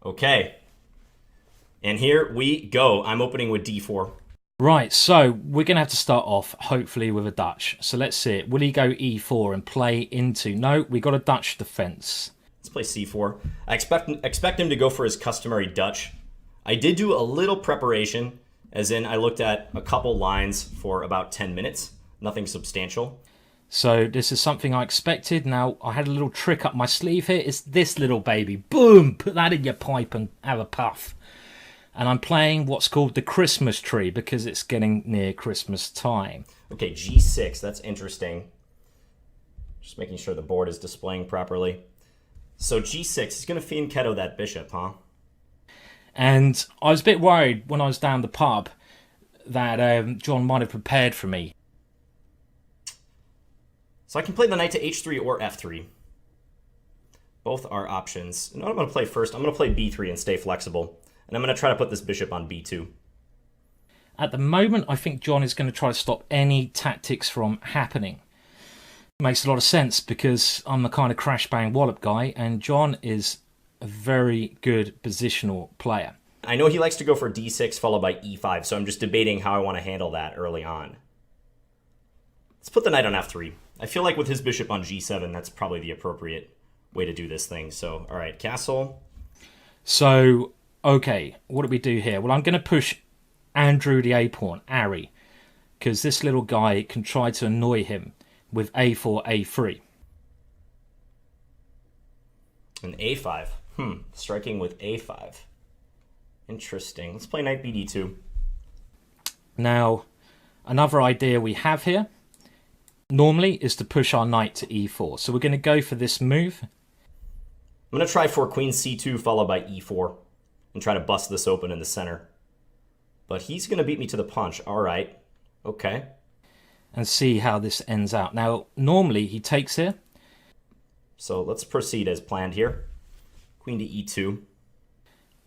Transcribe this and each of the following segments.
Okay. And here we go. I'm opening with d4. Right, so we're going to have to start off, hopefully, with a Dutch. So let's see it. Will he go e4 and play into... No, we got a Dutch defense. Let's play c4. I expect him to go for his customary Dutch. I did do a little preparation, as in I looked at a couple lines for about 10 minutes. Nothing substantial. So this is something I expected. Now, I had a little trick up my sleeve here. It's this little baby. Boom! Put that in your pipe and have a puff. And I'm playing what's called the Christmas tree because it's getting near Christmas time. Okay, g6. That's interesting. Just making sure the board is displaying properly. So g6. He's going to fianchetto that bishop, huh? And I was a bit worried when I was down the pub that John might have prepared for me. So I can play the knight to h3 or f3. Both are options. And what I'm going to play first, I'm going to play b3 and stay flexible. And I'm going to try to put this bishop on b2. At the moment, I think John is going to try to stop any tactics from happening. Makes a lot of sense because I'm the kind of crash bang wallop guy, and John is a very good positional player. I know he likes to go for d6 followed by e5, so I'm just debating how I want to handle that early on. Let's put the knight on f3. I feel like with his bishop on g7, that's probably the appropriate way to do this thing. So, all right, castle. So... okay, what do we do here? Well, I'm going to push Andrew the A-pawn, Ari, because this little guy can try to annoy him with a4, a3. And a5. Striking with a5. Interesting. Let's play knight bd2. Now, another idea we have here, normally, is to push our knight to e4. So we're going to go for this move. I'm going to try for queen c2 followed by e4. And try to bust this open in the center. But he's going to beat me to the punch. All right. Okay. And see how this ends out. Now, normally he takes here. So let's proceed as planned here. Queen to e2.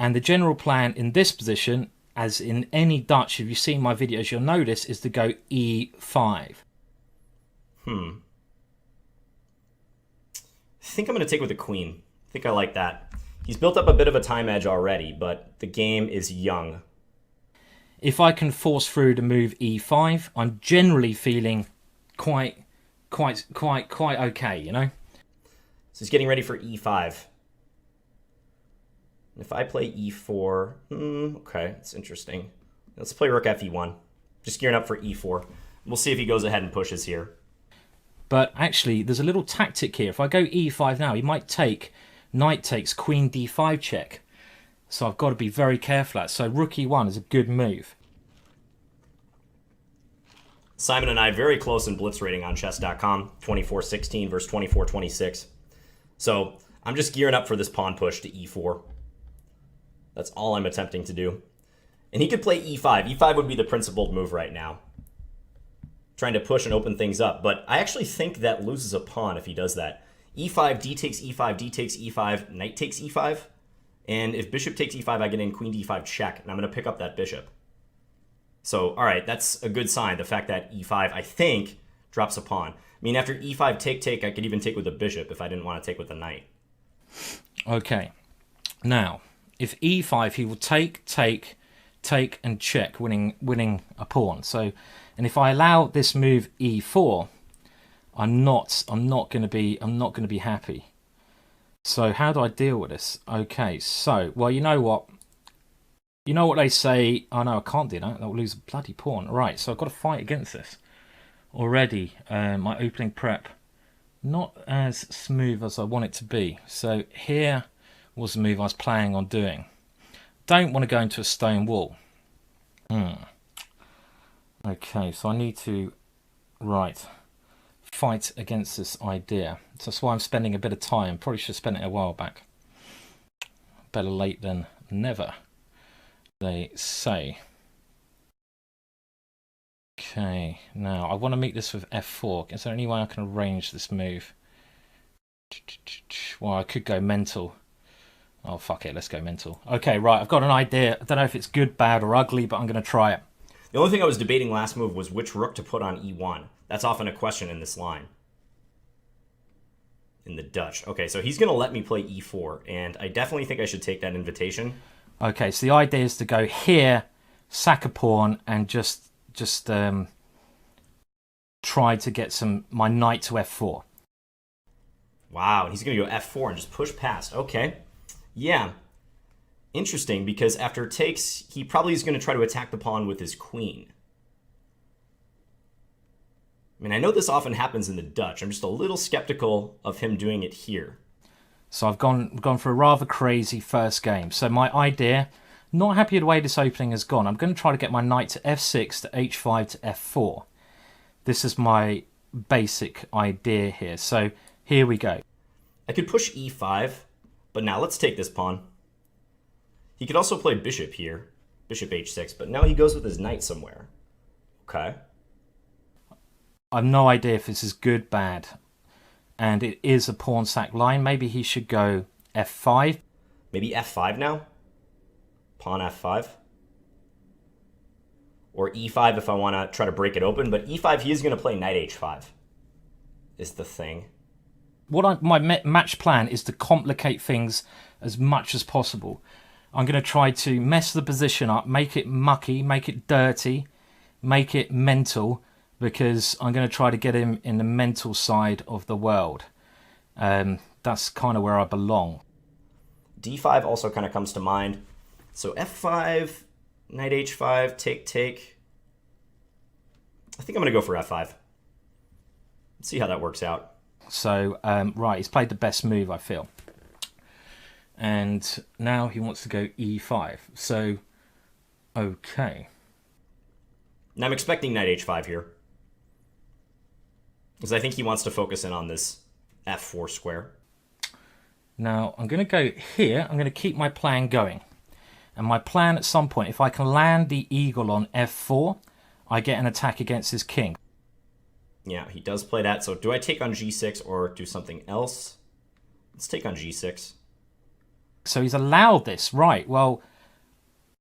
And the general plan in this position, as in any Dutch, if you've seen my videos, you'll notice, is to go e5. I think I'm going to take with the queen. I think I like that. He's built up a bit of a time edge already, but the game is young. If I can force through to move e5, I'm generally feeling quite okay, you know? So he's getting ready for e5. If I play e4, okay, it's interesting. Let's play rook fe1. Just gearing up for e4. We'll see if he goes ahead and pushes here. But actually, there's a little tactic here. If I go e5 now, he might take... knight takes queen d5 check. So I've got to be very careful. So rook e1 is a good move. Simon and I very close in blitz rating on chess.com. 24-16 versus 24-26. So I'm just gearing up for this pawn push to e4. That's all I'm attempting to do. And he could play e5. e5 would be the principled move right now. Trying to push and open things up. But I actually think that loses a pawn if he does that. e5, d takes e5, d takes e5, knight takes e5. And if bishop takes e5, I get in queen d5 check, and I'm going to pick up that bishop. So, all right, that's a good sign. The fact that e5, I think, drops a pawn. I mean, after e5, take, I could even take with the bishop if I didn't want to take with the knight. Okay. Now, if e5, he will take, and check, winning a pawn. So, and if I allow this move e4... I'm not going to be happy. So how do I deal with this? Okay, so, well, you know what? You know what they say? Oh, no, I can't do that. I'll lose a bloody pawn. Right, so I've got to fight against this. Already, my opening prep, not as smooth as I want it to be. So here was the move I was planning on doing. Don't want to go into a stone wall. Okay, so I need to... right... fight against this idea. So that's why I'm spending a bit of time. Probably should have spent it a while back. Better late than never, they say. Okay, now I want to meet this with f4. Is there any way I can arrange this move? Well, I could go mental. Oh, fuck it, let's go mental. Okay, right, I've got an idea. I don't know if it's good, bad, or ugly, but I'm going to try it. The only thing I was debating last move was which rook to put on e1. That's often a question in this line. in the Dutch. Okay, so he's going to let me play e4, and I definitely think I should take that invitation. Okay, so the idea is to go here, sack a pawn, and just try to get my knight to f4. Wow, he's going to go f4 and just push past. Okay, yeah. Interesting, because after takes, he probably is going to try to attack the pawn with his queen. I mean, I know this often happens in the Dutch. I'm just a little skeptical of him doing it here. So I've gone for a rather crazy first game. So my idea, not happy with the way this opening has gone. I'm going to try to get my knight to f6, to h5, to f4. This is my basic idea here. So here we go. I could push e5, but now let's take this pawn. He could also play bishop here, bishop h6, but now he goes with his knight somewhere. Okay. I have no idea if this is good, bad. And it is a pawn sack line. Maybe he should go f5. Maybe f5 now? Pawn f5? Or e5 if I want to try to break it open. But e5, he is going to play knight h5, is the thing. My match plan is to complicate things as much as possible. I'm going to try to mess the position up, make it mucky, make it dirty, make it mental, because I'm going to try to get him in the mental side of the world. That's kind of where I belong. d5 also kind of comes to mind. So f5, knight h5, take. I think I'm going to go for f5. Let's see how that works out. So, right, he's played the best move, I feel. And now he wants to go e5. So, okay. Now I'm expecting knight h5 here, because I think he wants to focus in on this f4 square. Now, I'm going to go here. I'm going to keep my plan going. And my plan at some point, if I can land the eagle on f4, I get an attack against his king. Yeah, he does play that. So do I take on g6 or do something else? Let's take on g6. So he's allowed this. Right, well,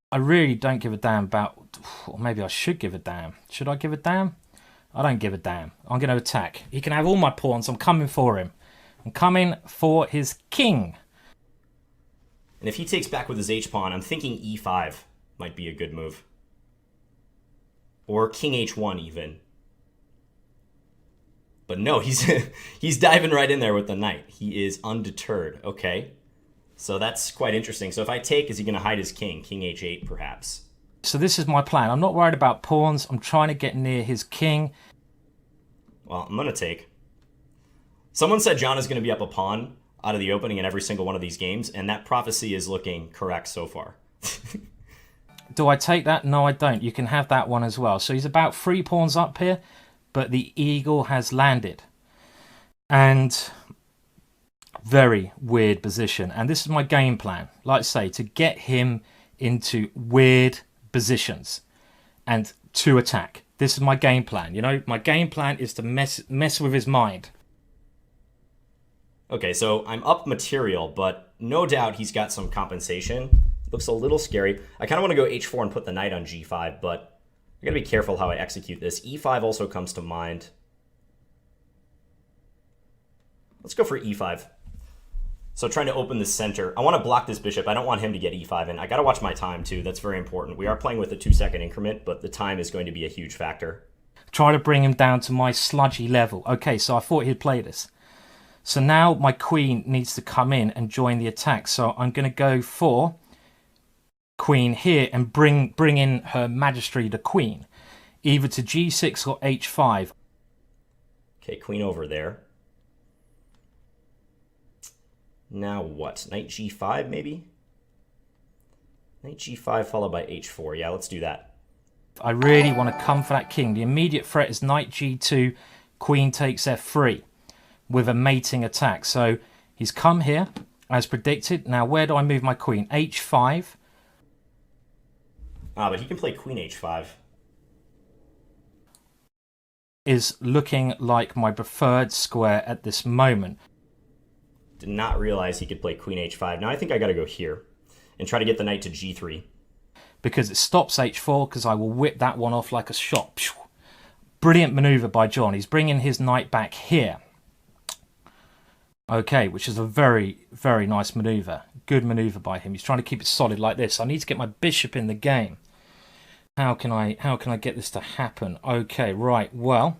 I really don't give a damn about... Or maybe I should give a damn. Should I give a damn? I don't give a damn. I'm going to attack. He can have all my pawns. I'm coming for him. I'm coming for his king. And if he takes back with his h-pawn, I'm thinking e5 might be a good move. Or king h1 even. But no, he's diving right in there with the knight. He is undeterred. Okay. So that's quite interesting. So if I take, is he going to hide his king? King h8 perhaps. So this is my plan. I'm not worried about pawns. I'm trying to get near his king. Well, I'm going to take. Someone said John is going to be up a pawn out of the opening in every single one of these games, and that prophecy is looking correct so far. Do I take that? No, I don't. You can have that one as well. So he's about 3 pawns up here, but the eagle has landed. And very weird position. And this is my game plan, like I say, to get him into weird positions and to attack. This is my game plan. You know, my game plan is to mess with his mind. Okay, so I'm up material, but no doubt he's got some compensation. Looks a little scary. I kind of want to go h4 and put the knight on g5, but I gotta be careful how I execute this. e5 also comes to mind. Let's go for e5. So trying to open the center. I want to block this bishop. I don't want him to get e5, and I gotta watch my time too. That's very important. We are playing with a 2-second increment, but the time is going to be a huge factor. Try to bring him down to my sludgy level. Okay, so I thought he'd play this. So now my queen needs to come in and join the attack. So I'm going to go for queen here and bring in her majesty, the queen, either to g6 or h5. Okay, queen over there. Now what? Knight g5 maybe? Knight g5 followed by h4. Yeah, let's do that. I really want to come for that king. The immediate threat is knight g2, queen takes f3 with a mating attack. So he's come here as predicted. Now where do I move my queen? h5. Ah, but he can play queen h5. Is looking like my preferred square at this moment. Did not realize he could play queen h5. Now I think I got to go here and try to get the knight to g3. Because it stops h4, because I will whip that one off like a shot. Brilliant maneuver by John. He's bringing his knight back here. Okay, which is a very, very nice maneuver. Good maneuver by him. He's trying to keep it solid like this. I need to get my bishop in the game. How can I get this to happen? Okay, right. Well,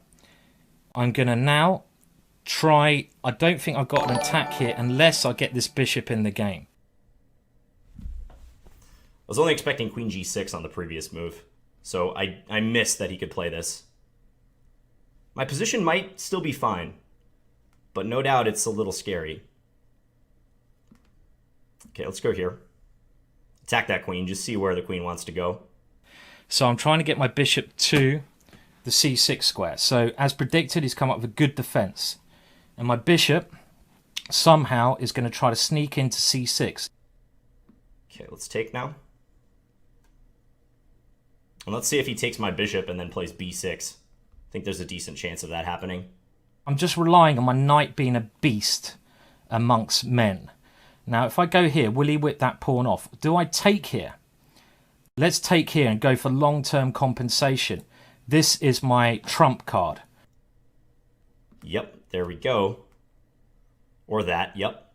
I'm going to now try... I don't think I've got an attack here unless I get this bishop in the game. I was only expecting queen g6 on the previous move, so I missed that he could play this. My position might still be fine, but no doubt it's a little scary. Okay, let's go here. Attack that queen, just see where the queen wants to go. So I'm trying to get my bishop to the c6 square. So as predicted, he's come up with a good defense. And my bishop somehow is going to try to sneak into c6. Okay, let's take now. And let's see if he takes my bishop and then plays b6. I think there's a decent chance of that happening. I'm just relying on my knight being a beast amongst men. Now, if I go here, will he whip that pawn off? Do I take here? Let's take here and go for long-term compensation. This is my trump card. Yep, there we go. Or that, yep.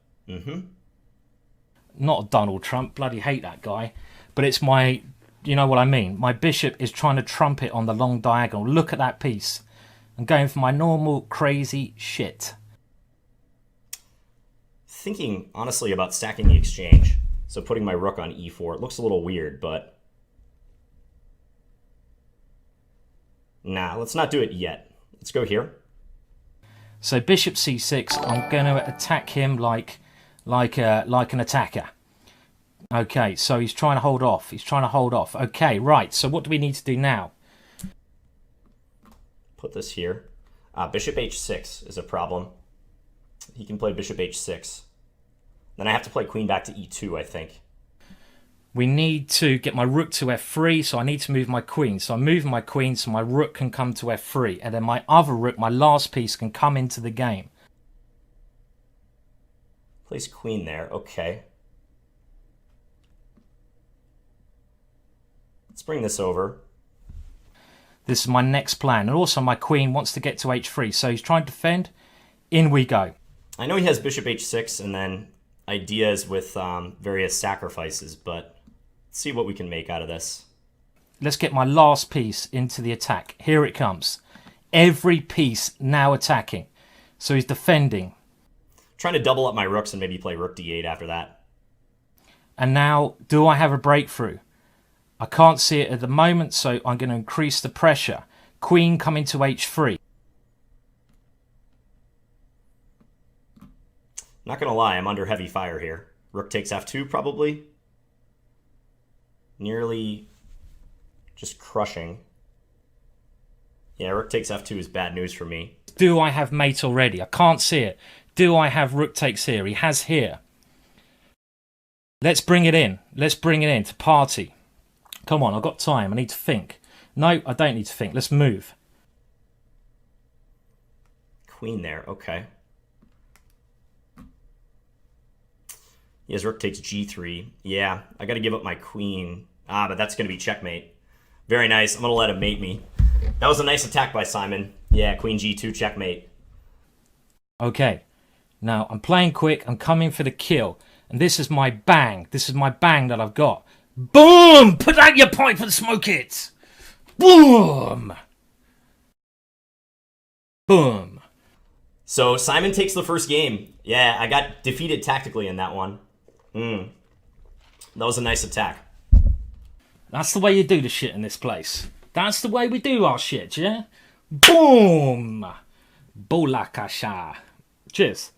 Not Donald Trump, bloody hate that guy. But it's my, you know what I mean. My bishop is trying to trump it on the long diagonal. Look at that piece. I'm going for my normal crazy shit. Thinking, honestly, about stacking the exchange. So putting my rook on e4. It looks a little weird, but... Nah, let's not do it yet. Let's go here. So bishop c6, I'm going to attack him like an attacker. Okay, so he's trying to hold off. He's trying to hold off. Okay, right. So what do we need to do now? Put this here. Bishop h6 is a problem. He can play bishop h6. Then I have to play queen back to e2, I think. We need to get my rook to f3, so I need to move my queen. So I'm moving my queen so my rook can come to f3. And then my other rook, my last piece, can come into the game. Plays queen there, okay. Let's bring this over. This is my next plan. And also my queen wants to get to h3. So he's trying to defend. In we go. I know he has bishop h6 and then ideas with various sacrifices, but let's see what we can make out of this. Let's get my last piece into the attack. Here it comes. Every piece now attacking. So he's defending. Trying to double up my rooks and maybe play rook d8 after that. And now, do I have a breakthrough? I can't see it at the moment, so I'm going to increase the pressure. Queen coming to h3. Not going to lie, I'm under heavy fire here. Rook takes f2 probably. Nearly just crushing. Yeah, rook takes f2 is bad news for me. Do I have mate already? I can't see it. Do I have rook takes here? He has here. Let's bring it in. Let's bring it in to party. Come on, I've got time. I need to think. No, I don't need to think. Let's move. Queen there, okay. Yes, rook takes g3. Yeah, I got to give up my queen. But that's going to be checkmate. Very nice. I'm going to let him mate me. That was a nice attack by Simon. Yeah, queen g2, checkmate. Okay. Now, I'm playing quick. I'm coming for the kill. And this is my bang. This is my bang that I've got. Boom! Put out your pipe and smoke it! Boom! Boom. So Simon takes the first game. Yeah, I got defeated tactically in that one. That was a nice attack. That's the way you do the shit in this place. That's the way we do our shit, yeah? Boom! Bolakasha. Cheers.